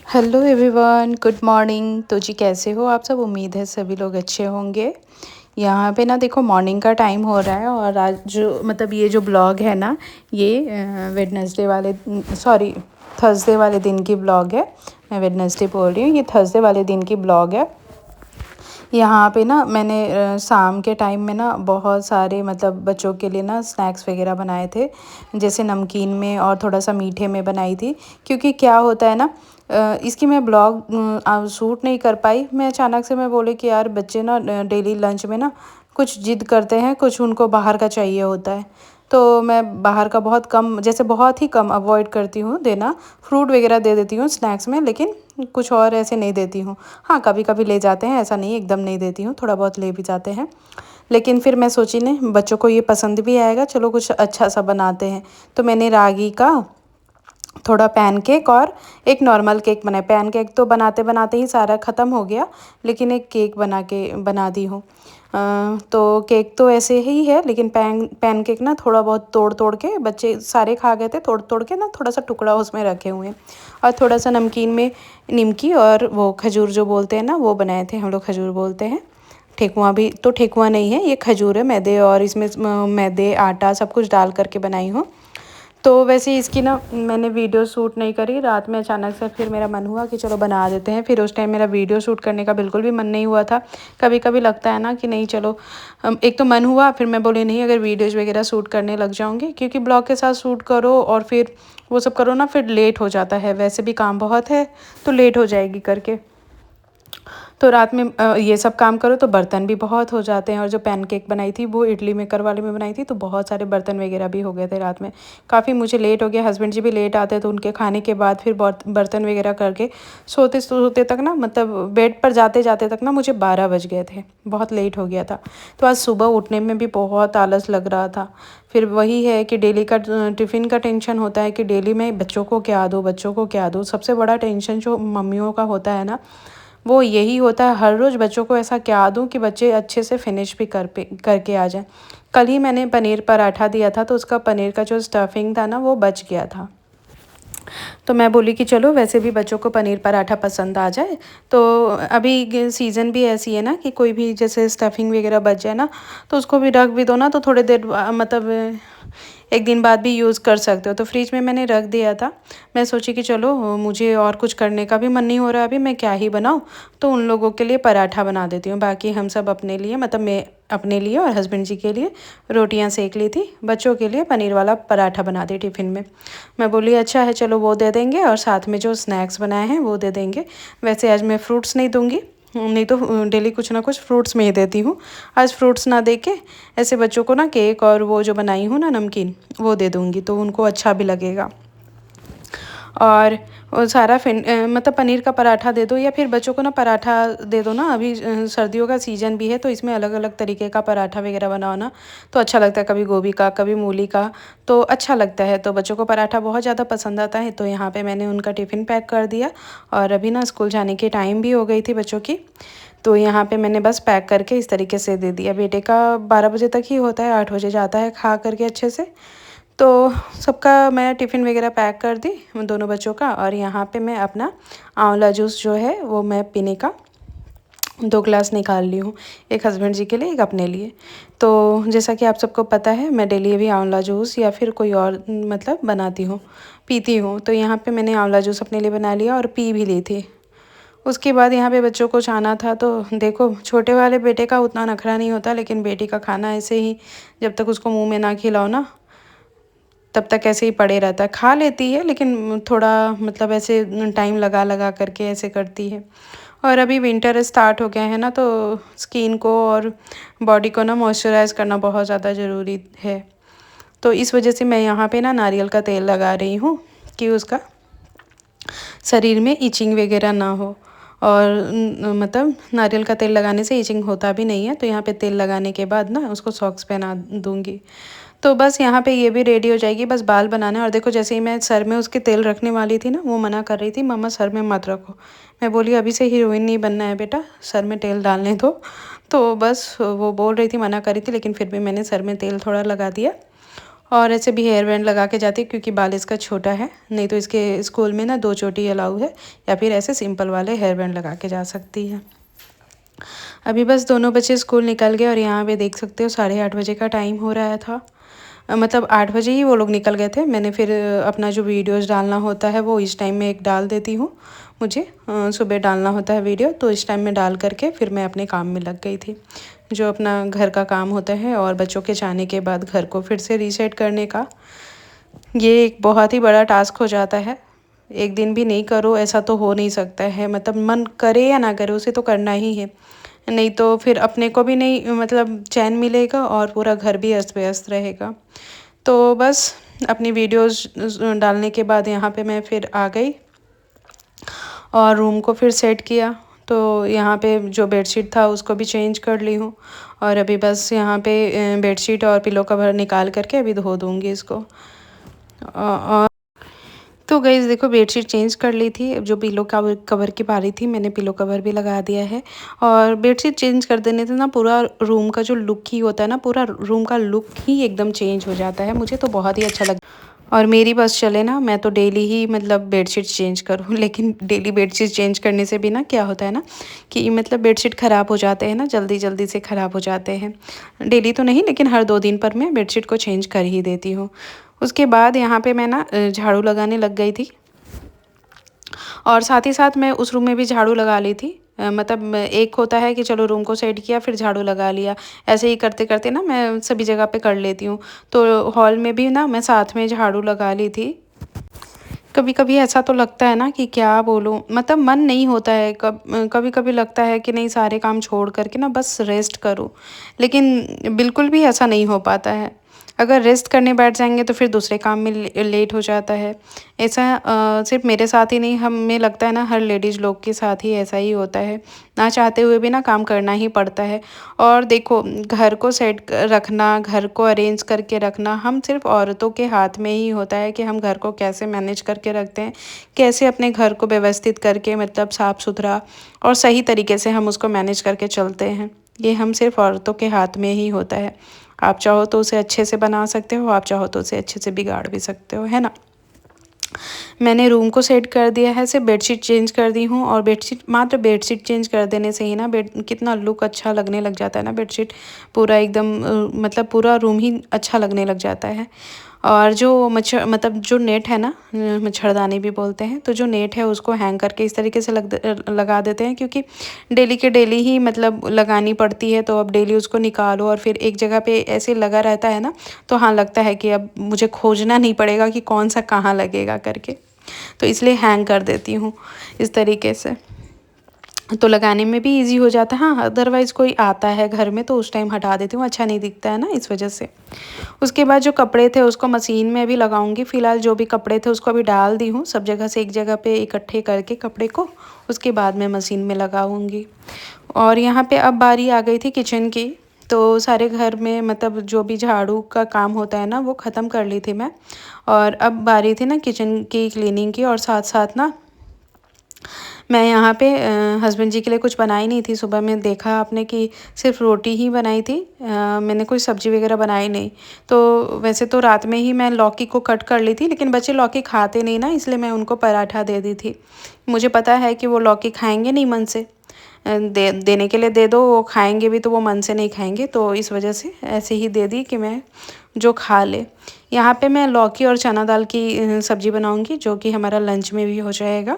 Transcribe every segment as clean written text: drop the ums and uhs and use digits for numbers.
Hello everyone, good morning. तो जी कैसे हो आप सब? उम्मीद है सभी लोग अच्छे होंगे। यहाँ पे ना देखो मॉर्निंग का टाइम हो रहा है और आज जो मतलब ये जो ब्लॉग है ना, ये वेडनेसडे वाले सॉरी थर्सडे वाले दिन की ब्लॉग है। मैं वेडनेसडे बोल रही हूँ, ये थर्सडे वाले दिन की ब्लॉग है। यहाँ पे ना मैंने शाम के टाइम में ना बहुत सारे मतलब बच्चों के लिए ना स्नैक्स वगैरह बनाए थे, जैसे नमकीन में और थोड़ा सा मीठे में बनाई थी। क्योंकि क्या होता है ना, इसकी मैं ब्लॉग शूट नहीं कर पाई। मैं अचानक से मैं बोली कि यार बच्चे ना डेली लंच में ना कुछ जिद करते हैं, कुछ उनको बाहर का चाहिए होता है। तो मैं बाहर का बहुत कम, जैसे बहुत ही कम अवॉइड करती हूँ देना। फ्रूट वगैरह दे देती हूँ स्नैक्स में, लेकिन कुछ और ऐसे नहीं देती हूँ। हाँ, कभी कभी ले जाते हैं, ऐसा नहीं एकदम नहीं देती हूँ, थोड़ा बहुत ले भी जाते हैं। लेकिन फिर मैं सोची नहीं, बच्चों को ये पसंद भी आएगा, चलो कुछ अच्छा सा बनाते हैं। तो मैंने रागी का थोड़ा पैनकेक और एक नॉर्मल केक बनाया। पैनकेक तो बनाते बनाते ही सारा ख़त्म हो गया, लेकिन एक केक बना दी हूँ। तो केक तो ऐसे ही है, लेकिन पैनकेक ना थोड़ा बहुत तोड़ तोड़ के बच्चे सारे खा गए थे, तोड़ तोड़ के ना थोड़ा सा टुकड़ा उसमें रखे हुए हैं। और थोड़ा सा नमकीन में निमकी और वो खजूर जो बोलते हैं ना, वो बनाए थे, हम लोग खजूर बोलते हैं। ठेकुआ भी तो ठेकुआ नहीं है, ये खजूर है। मैदे और इसमें मैदे आटा सब कुछ डाल करके बनाई हूँ। तो वैसे इसकी ना मैंने वीडियो शूट नहीं करी। रात में अचानक से फिर मेरा मन हुआ कि चलो बना देते हैं। फिर उस टाइम मेरा वीडियो शूट करने का बिल्कुल भी मन नहीं हुआ था। कभी कभी लगता है ना कि नहीं चलो, एक तो मन हुआ, फिर मैं बोली नहीं, अगर वीडियोज़ वगैरह शूट करने लग जाऊँगी, क्योंकि ब्लॉग के साथ शूट करो और फिर वो सब करो ना, फिर लेट हो जाता है। वैसे भी काम बहुत है, तो लेट हो जाएगी करके। तो रात में ये सब काम करो तो बर्तन भी बहुत हो जाते हैं। और जो पैनकेक बनाई थी वो इडली मेकर वाले में बनाई थी, तो बहुत सारे बर्तन वगैरह भी हो गए थे रात में। काफ़ी मुझे लेट हो गया। हस्बैंड जी भी लेट आते हैं, तो उनके खाने के बाद फिर बर्तन वगैरह करके सोते सोते तक ना, मतलब बेड पर जाते जाते तक ना मुझे 12 बज गए थे। बहुत लेट हो गया था। तो आज सुबह उठने में भी बहुत आलस लग रहा था। फिर वही है कि डेली का टिफ़िन का टेंशन होता है कि डेली में बच्चों को क्या दूँ, बच्चों को क्या दूँ। सबसे बड़ा टेंशन जो मम्मियों का होता है ना, वो यही होता है, हर रोज़ बच्चों को ऐसा क्या दूँ कि बच्चे अच्छे से फिनिश भी करके आ जाएं। कल ही मैंने पनीर पराठा दिया था, तो उसका पनीर का जो स्टफिंग था ना, वो बच गया था। तो मैं बोली कि चलो वैसे भी बच्चों को पनीर पराठा पसंद आ जाए, तो अभी सीज़न भी ऐसी है ना कि कोई भी जैसे स्टफिंग वगैरह बच जाए ना, तो उसको भी रख भी दो ना, तो थोड़ी देर मतलब एक दिन बाद भी यूज़ कर सकते हो। तो फ्रिज में मैंने रख दिया था। मैं सोची कि चलो मुझे और कुछ करने का भी मन नहीं हो रहा अभी, मैं क्या ही बनाऊँ, तो उन लोगों के लिए पराठा बना देती हूँ। बाकी हम सब अपने लिए, मतलब मैं अपने लिए और हस्बैंड जी के लिए रोटियां सेक ली थी। बच्चों के लिए पनीर वाला पराठा बना दी टिफ़िन में। मैं बोली अच्छा है, चलो वो दे देंगे और साथ में जो स्नैक्स बनाए हैं वो दे देंगे। वैसे आज मैं फ्रूट्स नहीं दूंगी, नहीं तो डेली कुछ ना कुछ फ्रूट्स में ही देती हूँ। आज फ्रूट्स ना दे के ऐसे बच्चों को ना केक और वो जो बनाई हूँ ना नमकीन, वो दे दूँगी, तो उनको अच्छा भी लगेगा। और सारा मतलब पनीर का पराठा दे दो, या फिर बच्चों को ना पराठा दे दो ना। अभी सर्दियों का सीज़न भी है, तो इसमें अलग अलग तरीके का पराठा वगैरह बनाओ ना, तो अच्छा लगता है। कभी गोभी का, कभी मूली का, तो अच्छा लगता है। तो बच्चों को पराठा बहुत ज़्यादा पसंद आता है। तो यहाँ पे मैंने उनका टिफ़िन पैक कर दिया, और अभी ना स्कूल जाने की टाइम भी हो गई थी बच्चों की। तो यहाँ पे मैंने बस पैक करके इस तरीके से दे दिया। बेटे का 12 बजे तक ही होता है, 8 बजे जाता है खा करके अच्छे से। तो सबका मैं टिफ़िन वगैरह पैक कर दी उन दोनों बच्चों का। और यहाँ पे मैं अपना आंवला जूस जो है वो मैं पीने का 2 ग्लास निकाल ली हूँ, एक हस्बैंड जी के लिए, एक अपने लिए। तो जैसा कि आप सबको पता है, मैं डेली भी आंवला जूस या फिर कोई और मतलब बनाती हूँ, पीती हूँ। तो यहाँ पे मैंने आंवला जूस अपने लिए बना लिया और पी भी ली थी। उसके बाद यहाँ पे बच्चों को जाना था, तो देखो छोटे वाले बेटे का उतना नखरा नहीं होता, लेकिन बेटी का खाना ऐसे ही, जब तक उसको मुंह में ना खिलाओ ना, तब तक ऐसे ही पड़े रहता है। खा लेती है, लेकिन थोड़ा मतलब ऐसे टाइम लगा लगा करके ऐसे करती है। और अभी विंटर स्टार्ट हो गया है ना, तो स्किन को और बॉडी को ना मॉइस्चराइज़ करना बहुत ज़्यादा ज़रूरी है। तो इस वजह से मैं यहाँ पे ना नारियल का तेल लगा रही हूँ, कि उसका शरीर में इचिंग वगैरह ना हो। और मतलब नारियल का तेल लगाने से इचिंग होता भी नहीं है। तो यहाँ पे तेल लगाने के बाद ना उसको सॉक्स पहना दूँगी। तो बस यहाँ पे ये भी रेडी हो जाएगी, बस बाल बनाना है। और देखो जैसे ही मैं सर में उसके तेल रखने वाली थी ना, वो मना कर रही थी, मम्मा सर में मत रखो। मैं बोली अभी से हीरोइन नहीं बनना है बेटा, सर में तेल डालने दो। तो बस वो बोल रही थी, मना कर रही थी, लेकिन फिर भी मैंने सर में तेल थोड़ा लगा दिया। और ऐसे भी हेयर बैंड लगा के जाती है क्योंकि बाल इसका छोटा है, नहीं तो इसके स्कूल में ना 2 चोटी अलाउ है, या फिर ऐसे सिंपल वाले हेयर बैंड लगा के जा सकती है। अभी बस दोनों बच्चे स्कूल निकल गए और यहाँ पे देख सकते हो 8:30 बजे का टाइम हो रहा था। मतलब 8 बजे ही वो लोग निकल गए थे। मैंने फिर अपना जो वीडियोज़ डालना होता है वो इस टाइम में एक डाल देती हूँ। मुझे सुबह डालना होता है वीडियो, तो इस टाइम में डाल करके फिर मैं अपने काम में लग गई थी, जो अपना घर का काम होता है और बच्चों के जाने के बाद घर को फिर से रीसेट करने का। ये एक बहुत ही बड़ा टास्क हो जाता है। एक दिन भी नहीं करो ऐसा तो हो नहीं सकता है, मतलब मन करे या ना करे उसे तो करना ही है, नहीं तो फिर अपने को भी नहीं मतलब चैन मिलेगा और पूरा घर भी अस्त व्यस्त रहेगा। तो बस अपनी वीडियोस डालने के बाद यहाँ पे मैं फिर आ गई और रूम को फिर सेट किया। तो यहाँ पे जो बेडशीट था उसको भी चेंज कर ली हूँ, और अभी बस यहाँ पे बेडशीट और पिलो कवर निकाल करके अभी धो दूँगी इसको। और तो गाइस देखो बेडशीट चेंज कर ली थी, अब जो पिलो कवर की बारी थी मैंने पिलो कवर भी लगा दिया है। और बेडशीट चेंज कर देने से ना पूरा रूम का जो लुक ही होता है ना, पूरा रूम का लुक ही एकदम चेंज हो जाता है। मुझे तो बहुत ही अच्छा लगा, और मेरी बस चले ना मैं तो डेली ही मतलब बेडशीट चेंज करूँ। लेकिन डेली बेडशीट चेंज करने से भी ना क्या होता है ना कि मतलब बेडशीट ख़राब हो जाते हैं ना, जल्दी जल्दी से ख़राब हो जाते हैं। डेली तो नहीं लेकिन हर 2 दिन पर मैं बेडशीट को चेंज कर ही देती हूँ। उसके बाद यहाँ पे मैं ना झाड़ू लगाने लग गई थी, और साथ ही साथ मैं उस रूम में भी झाड़ू लगा ली थी। मतलब एक होता है कि चलो रूम को सेट किया फिर झाड़ू लगा लिया, ऐसे ही करते करते ना मैं सभी जगह पे कर लेती हूँ। तो हॉल में भी ना मैं साथ में झाड़ू लगा ली थी। कभी कभी ऐसा तो लगता है ना कि क्या बोलूँ, मतलब मन नहीं होता है, कभी कभी लगता है कि नहीं सारे काम छोड़ करके ना बस रेस्ट करूँ, लेकिन बिल्कुल भी ऐसा नहीं हो पाता है। अगर रेस्ट करने बैठ जाएंगे तो फिर दूसरे काम में लेट हो जाता है। ऐसा सिर्फ मेरे साथ ही नहीं, हमें लगता है ना हर लेडीज़ लोग के साथ ही ऐसा ही होता है, ना चाहते हुए भी ना काम करना ही पड़ता है। और देखो घर को सेट रखना, घर को अरेंज करके रखना हम सिर्फ औरतों के हाथ में ही होता है कि हम घर को कैसे मैनेज करके रखते हैं, कैसे अपने घर को व्यवस्थित करके मतलब साफ़ सुथरा और सही तरीके से हम उसको मैनेज करके चलते हैं। ये हम सिर्फ औरतों के हाथ में ही होता है। आप चाहो तो उसे अच्छे से बना सकते हो, आप चाहो तो उसे अच्छे से बिगाड़ भी सकते हो, है ना। मैंने रूम को सेट कर दिया है, सिर्फ बेडशीट चेंज कर दी हूँ, और बेडशीट मात्र बेडशीट चेंज कर देने से ही ना बेड कितना लुक अच्छा लगने लग जाता है ना, बेडशीट पूरा एकदम मतलब पूरा रूम ही अच्छा लगने लग जाता है। और जो मच्छर मतलब जो नेट है ना, मच्छरदानी भी बोलते हैं, तो जो नेट है उसको हैंग करके इस तरीके से लगा देते हैं, क्योंकि डेली के डेली ही मतलब लगानी पड़ती है, तो अब डेली उसको निकालो और फिर एक जगह पे ऐसे लगा रहता है ना, तो हाँ लगता है कि अब मुझे खोजना नहीं पड़ेगा कि कौन सा कहाँ लगेगा करके, तो इसलिए हैंग कर देती हूँ इस तरीके से, तो लगाने में भी इजी हो जाता है। हाँ अदरवाइज़ कोई आता है घर में तो उस टाइम हटा देती हूँ, अच्छा नहीं दिखता है ना इस वजह से। उसके बाद जो कपड़े थे उसको मशीन में भी लगाऊंगी, फ़िलहाल जो भी कपड़े थे उसको अभी डाल दी हूँ सब जगह से, एक जगह पे इकट्ठे करके कपड़े को, उसके बाद मैं मशीन में लगाऊंगी। और यहाँ पे अब बारी आ गई थी किचन की, तो सारे घर में मतलब जो भी झाड़ू का काम होता है ना वो ख़त्म कर ली थी मैं, और अब बारी थी ना किचन की क्लीनिंग की। और साथ साथ ना मैं यहाँ पे हस्बैंड जी के लिए कुछ बनाई नहीं थी। सुबह में देखा आपने कि सिर्फ रोटी ही बनाई थी, मैंने कोई सब्ज़ी वगैरह बनाई नहीं। तो वैसे तो रात में ही मैं लौकी को कट कर ली थी, लेकिन बच्चे लौकी खाते नहीं ना, इसलिए मैं उनको पराठा दे दी थी। मुझे पता है कि वो लौकी खाएंगे नहीं मन से, देने के लिए दे दो, वो खाएंगे भी तो वो मन से नहीं खाएंगे, तो इस वजह से ऐसे ही दे दी कि मैं जो खा ले। यहाँ पे मैं लौकी और चना दाल की सब्ज़ी बनाऊँगी, जो कि हमारा लंच में भी हो जाएगा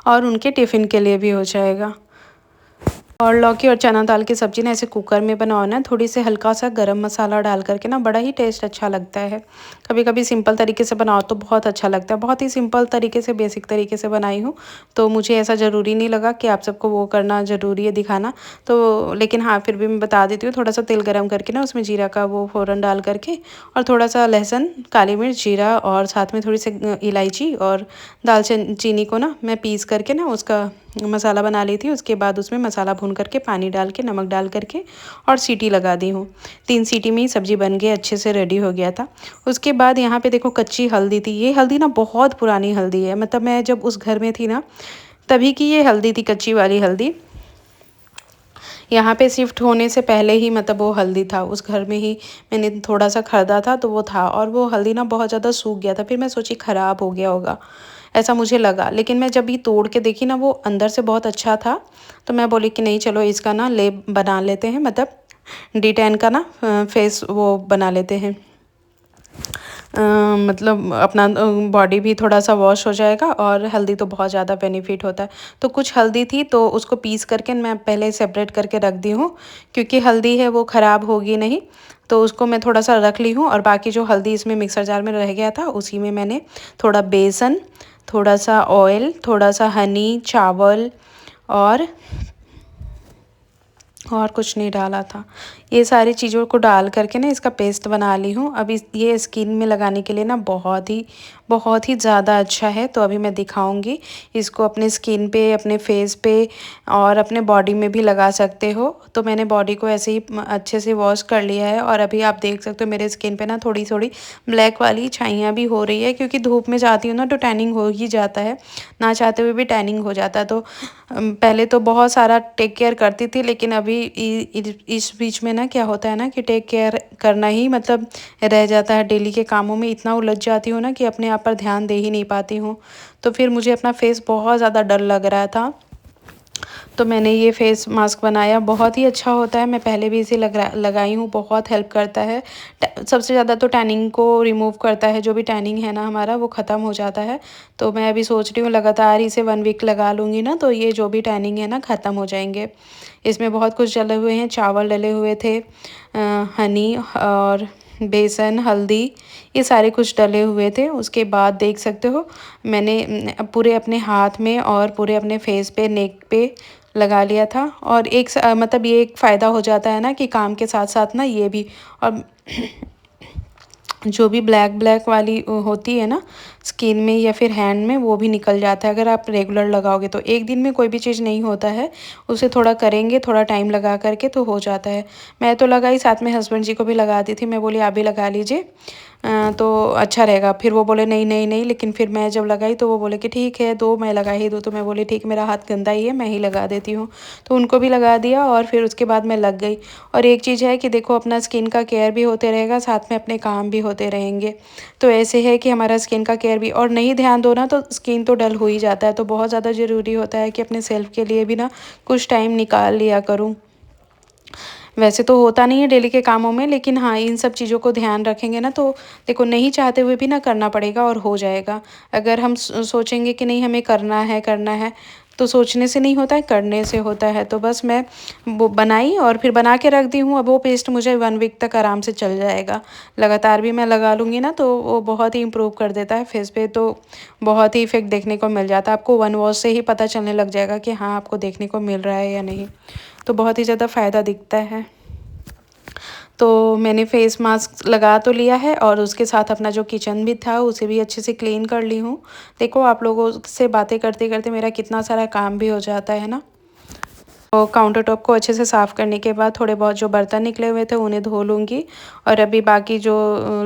और उनके टिफ़िन के लिए भी हो जाएगा। और लौकी और चना दाल की सब्ज़ी ना ऐसे कुकर में बनाओ ना, थोड़ी से हल्का सा गरम मसाला डाल करके ना, बड़ा ही टेस्ट अच्छा लगता है। कभी कभी सिंपल तरीके से बनाओ तो बहुत अच्छा लगता है। बहुत ही सिंपल तरीके से, बेसिक तरीके से बनाई हूँ, तो मुझे ऐसा ज़रूरी नहीं लगा कि आप सबको वो करना ज़रूरी है दिखाना, तो लेकिन हाँ फिर भी मैं बता देती हूँ। थोड़ा सा तेल गर्म करके ना उसमें जीरा का वो फ़ोरन डाल करके, और थोड़ा सा लहसुन, काली मिर्च, जीरा और साथ में थोड़ी सी इलायची और दालचीनी को ना मैं पीस करके ना उसका मसाला बना ली थी। उसके बाद उसमें मसाला भून करके पानी डाल के, नमक डाल करके और सीटी लगा दी हूँ। 3 सीटी में ही सब्ज़ी बन गई, अच्छे से रेडी हो गया था। उसके बाद यहाँ पे देखो कच्ची हल्दी थी। ये हल्दी ना बहुत पुरानी हल्दी है, मतलब मैं जब उस घर में थी ना तभी की ये हल्दी थी, कच्ची वाली हल्दी। यहाँ पे शिफ्ट होने से पहले ही मतलब वो हल्दी था, उस घर में ही मैंने थोड़ा सा खरीदा था तो वो था, और वो हल्दी ना बहुत ज़्यादा सूख गया था। फिर मैं सोची ख़राब हो गया होगा, ऐसा मुझे लगा, लेकिन मैं जब ये तोड़ के देखी ना वो अंदर से बहुत अच्छा था। तो मैं बोली कि नहीं चलो इसका ना लेप बना लेते हैं, मतलब D10 का ना फेस वो बना लेते हैं। मतलब अपना बॉडी भी थोड़ा सा वॉश हो जाएगा, और हल्दी तो बहुत ज़्यादा बेनिफिट होता है। तो कुछ हल्दी थी तो उसको पीस करके मैं पहले सेपरेट करके रख दी हूँ, क्योंकि हल्दी है वो ख़राब होगी नहीं। तो उसको मैं थोड़ा सा रख ली हूँ, और बाकी जो हल्दी इसमें मिक्सर जार में रह गया था उसी में मैंने थोड़ा बेसन, थोड़ा सा ऑयल, थोड़ा सा हनी, चावल और कुछ नहीं डाला था। ये सारी चीज़ों को डाल करके ना इसका पेस्ट बना ली हूँ। अभी ये स्किन में लगाने के लिए ना बहुत ही ज़्यादा अच्छा है। तो अभी मैं दिखाऊंगी इसको अपने स्किन पे, अपने फेस पे और अपने बॉडी में भी लगा सकते हो। तो मैंने बॉडी को ऐसे ही अच्छे से वॉश कर लिया है, और अभी आप देख सकते हो मेरे स्किन पे ना थोड़ी थोड़ी ब्लैक वाली छाइयाँ भी हो रही है, क्योंकि धूप में जाती हूँ ना तो टैनिंग हो ही जाता है, ना चाहते हुए भी टैनिंग हो जाता है। तो पहले तो बहुत सारा टेक केयर करती थी, लेकिन अभी इस बीच में ना क्या होता है ना कि टेक केयर करना ही मतलब रह जाता है। डेली के कामों में इतना उलझ जाती हूँ ना कि अपने आप पर ध्यान दे ही नहीं पाती हूँ। तो फिर मुझे अपना फेस बहुत ज़्यादा डर लग रहा था, तो मैंने ये फेस मास्क बनाया। बहुत ही अच्छा होता है, मैं पहले भी इसे लगाई हूँ, बहुत हेल्प करता है। सबसे ज़्यादा तो टैनिंग को रिमूव करता है, जो भी टैनिंग है ना हमारा वो ख़त्म हो जाता है। तो मैं अभी सोच रही हूँ लगातार इसे 1 वीक लगा लूँगी ना, तो ये जो भी टैनिंग है ना ख़त्म हो जाएंगे। इसमें बहुत कुछ डले हुए हैं, चावल डले हुए थे, हनी और बेसन, हल्दी, ये सारे कुछ डले हुए थे। उसके बाद देख सकते हो मैंने पूरे अपने हाथ में और पूरे अपने फेस पे, नेक पे लगा लिया था। और मतलब ये एक फ़ायदा हो जाता है ना कि काम के साथ साथ ना ये भी, और जो भी ब्लैक ब्लैक वाली होती है ना स्किन में या फिर हैंड में, वो भी निकल जाता है अगर आप रेगुलर लगाओगे तो। एक दिन में कोई भी चीज़ नहीं होता है, उसे थोड़ा करेंगे, थोड़ा टाइम लगा करके तो हो जाता है। मैं तो लगाई, साथ में हस्बैंड जी को भी लगा दी थी। मैं बोली आप भी लगा लीजिए तो अच्छा रहेगा। फिर वो बोले नहीं नहीं नहीं, लेकिन फिर मैं जब लगाई तो वो बोले कि ठीक है दो, मैं लगा ही दूँ। तो मैं बोली ठीक, मेरा हाथ गंदा ही है, मैं ही लगा देती हूँ। तो उनको भी लगा दिया, और फिर उसके बाद मैं लग गई। और एक चीज़ है कि देखो अपना स्किन का केयर भी होते रहेगा, साथ में अपने काम भी होते रहेंगे। तो ऐसे है कि हमारा स्किन का केयर भी, और नहीं ध्यान दो ना तो स्किन तो डल हो ही जाता है। तो बहुत ज़्यादा ज़रूरी होता है कि अपने सेल्फ के लिए भी ना कुछ टाइम निकाल लिया करूँ। वैसे तो होता नहीं है डेली के कामों में, लेकिन हाँ इन सब चीज़ों को ध्यान रखेंगे ना तो देखो नहीं चाहते हुए भी ना करना पड़ेगा और हो जाएगा। अगर हम सोचेंगे कि नहीं हमें करना है, तो सोचने से नहीं होता है, करने से होता है। तो बस मैं वो बनाई और फिर बना के रख दी हूँ। अब वो पेस्ट मुझे 1 वीक तक आराम से चल जाएगा। लगातार भी मैं लगा लूँगी ना तो वो बहुत ही इम्प्रूव कर देता है फेस पे। तो बहुत ही इफ़ेक्ट देखने को मिल जाता है। आपको 1 वॉश से ही पता चलने लग जाएगा कि हाँ आपको देखने को मिल रहा है या नहीं। तो बहुत ही ज़्यादा फ़ायदा दिखता है। तो मैंने फेस मास्क लगा तो लिया है, और उसके साथ अपना जो किचन भी था उसे भी अच्छे से क्लीन कर ली हूँ। देखो आप लोगों से बातें करते करते मेरा कितना सारा काम भी हो जाता है ना। तो काउंटर टॉप को अच्छे से साफ़ करने के बाद थोड़े बहुत जो बर्तन निकले हुए थे उन्हें धो लूँगी। और अभी बाकी जो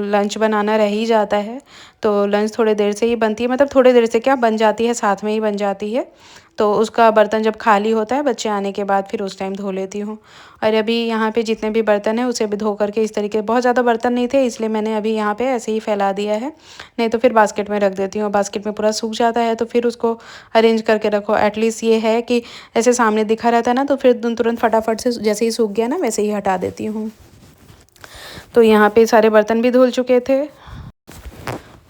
लंच बनाना रह ही जाता है, तो लंच थोड़ी देर से ही बनती है, मतलब थोड़ी देर से क्या बन जाती है, साथ में ही बन जाती है। तो उसका बर्तन जब खाली होता है बच्चे आने के बाद फिर उस टाइम धो लेती हूँ। और अभी यहाँ पे जितने भी बर्तन हैं उसे भी धो करके इस तरीके, बहुत ज़्यादा बर्तन नहीं थे इसलिए मैंने अभी यहाँ पे ऐसे ही फैला दिया है, नहीं तो फिर बास्केट में रख देती हूँ। बास्केट में पूरा सूख जाता है तो फिर उसको अरेंज करके रखो। एटलीस्ट ये है कि ऐसे सामने दिखा रहता है ना, तो फिर तुरंत फटाफट से जैसे ही सूख गया ना वैसे ही हटा देती हूँ। तो यहाँ पे सारे बर्तन भी धुल चुके थे।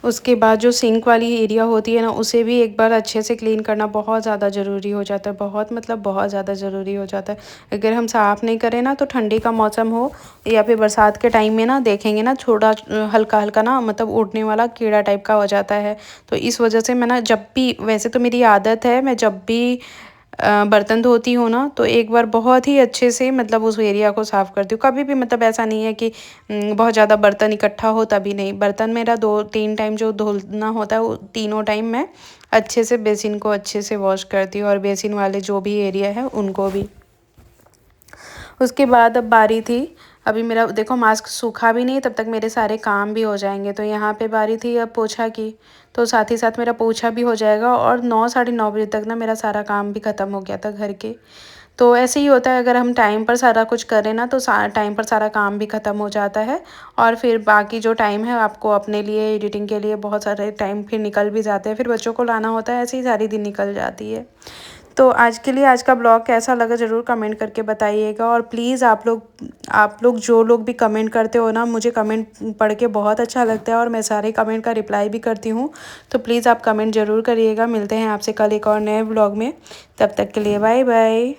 उसके बाद जो सिंक वाली एरिया होती है ना उसे भी एक बार अच्छे से क्लीन करना बहुत ज़्यादा ज़रूरी हो जाता है। बहुत मतलब बहुत ज़्यादा ज़रूरी हो जाता है। अगर हम साफ़ नहीं करें ना तो ठंडी का मौसम हो या फिर बरसात के टाइम में ना देखेंगे ना थोड़ा हल्का हल्का ना मतलब उड़ने वाला कीड़ा टाइप का हो जाता है। तो इस वजह से मैं ना जब भी, वैसे तो मेरी आदत है मैं जब भी बर्तन धोती हूँ ना तो एक बार बहुत ही अच्छे से मतलब उस एरिया को साफ़ करती हूँ। कभी भी मतलब ऐसा नहीं है कि बहुत ज़्यादा बर्तन इकट्ठा हो तभी नहीं। बर्तन मेरा 2-3 टाइम जो धुलना होता है वो तीनों टाइम मैं अच्छे से बेसिन को अच्छे से वॉश करती हूँ, और बेसिन वाले जो भी एरिया है उनको भी। उसके बाद अब बारी थी, अभी मेरा देखो मास्क सूखा भी नहीं तब तक मेरे सारे काम भी हो जाएंगे। तो यहाँ पे बारी थी अब पोछा की, तो साथ ही साथ मेरा पोछा भी हो जाएगा, और 9 साढ़े 9 बजे तक ना मेरा सारा काम भी ख़त्म हो गया था घर के। तो ऐसे ही होता है, अगर हम टाइम पर सारा कुछ करें ना तो टाइम पर सारा काम भी ख़त्म हो जाता है और फिर बाकी जो टाइम है आपको अपने लिए एडिटिंग के लिए बहुत सारे टाइम फिर निकल भी जाते हैं, फिर बच्चों को लाना होता है, ऐसे ही सारी दिन निकल जाती है। तो आज के लिए आज का ब्लॉग कैसा लगा ज़रूर कमेंट करके बताइएगा। और प्लीज़ आप लोग जो लोग भी कमेंट करते हो ना, मुझे कमेंट पढ़ के बहुत अच्छा लगता है और मैं सारे कमेंट का रिप्लाई भी करती हूँ। तो प्लीज़ आप कमेंट ज़रूर करिएगा। मिलते हैं आपसे कल एक और नए ब्लॉग में, तब तक के लिए बाय बाय।